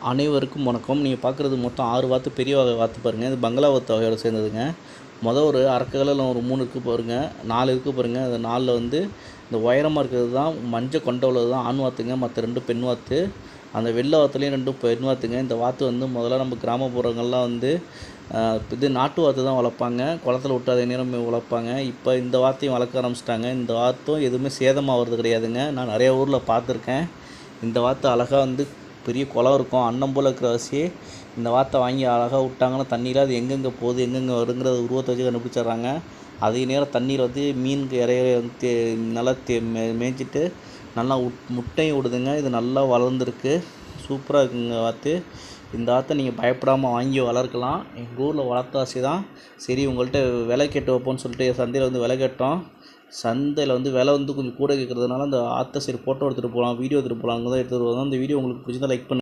அனைவருக்கும் வணக்கம். நீங்கள் பார்க்குறது மொத்தம் 6 வாத்து, பெரிய வகை வாத்து பாருங்கள். இது பங்களா வாத்து வகையோட சேர்ந்ததுங்க. ஒரு அரக்க கலரில் ஒரு 3 இருக்குது பாருங்கள், 4 இருக்குது பாருங்கள். அந்த 4ல் வந்து இந்த உயரமாக இருக்கிறது தான் மஞ்சள் கொண்ட உள்ளது தான் ஆண் வாத்துங்க. மற்ற 2 பெண் வாத்து. அந்த வெள்ளை வாத்துலேயும் 2 பெண் வாத்துங்க. இந்த வாத்து வந்து முதல்ல நம்ம கிராமப்புறங்கள்லாம் வந்து இது நாட்டு வாத்து தான் வளர்ப்பாங்க, குளத்துல விட்டு அதே நேரம் வளர்ப்பாங்க. இப்போ இந்த வாத்தையும் வளர்க்க ஆரம்பிச்சிட்டாங்க. இந்த வாத்தும் எதுவுமே சேதமாகிறது கிடையாதுங்க. நான் நிறைய ஊரில் பார்த்துருக்கேன். இந்த வாத்து அழகாக வந்து பெரிய குளம் இருக்கும், அன்னம் போல் இருக்கிற வச்சு இந்த வாத்தை வாங்கி அழகாக விட்டாங்கன்னா தண்ணியில் அது எங்கெங்கே போகுது எங்கெங்கே வருங்கிறத உருவத்தை வச்சு கண்டுபிடிச்சிட்றாங்க. அதே நேரம் தண்ணீர் வந்து மீனுக்கு இறைய வந்து நல்லா மேய்ச்சிட்டு நல்லா முட்டையும் விடுதுங்க. இது நல்லா வளர்ந்துருக்கு, சூப்பராக இருக்குங்க வாத்து. இந்த வாத்தை நீங்கள் பயப்படாமல் வாங்கி வளர்க்கலாம். எங்கள் ஊரில் வளர்த்தாசி தான். சரி உங்கள்கிட்ட விலை கேட்டு வைப்போன்னு சொல்லிட்டு சந்தையில் வந்து விலை கேட்டோம். சந்தையில் வந்து விலை வந்து கொஞ்சம் கூட கேட்குறதுனால அந்த ஆற்றை சரி ஃபோட்டோ எடுத்துகிட்டு போகலாம், வீடியோ எடுத்துகிட்டு போகலாம், அங்கே தான் எடுத்துகிட்டு வருவோம். அந்த வீடியோ உங்களுக்கு பிடிச்சிருந்தா லைக் பண்ணுங்கள்.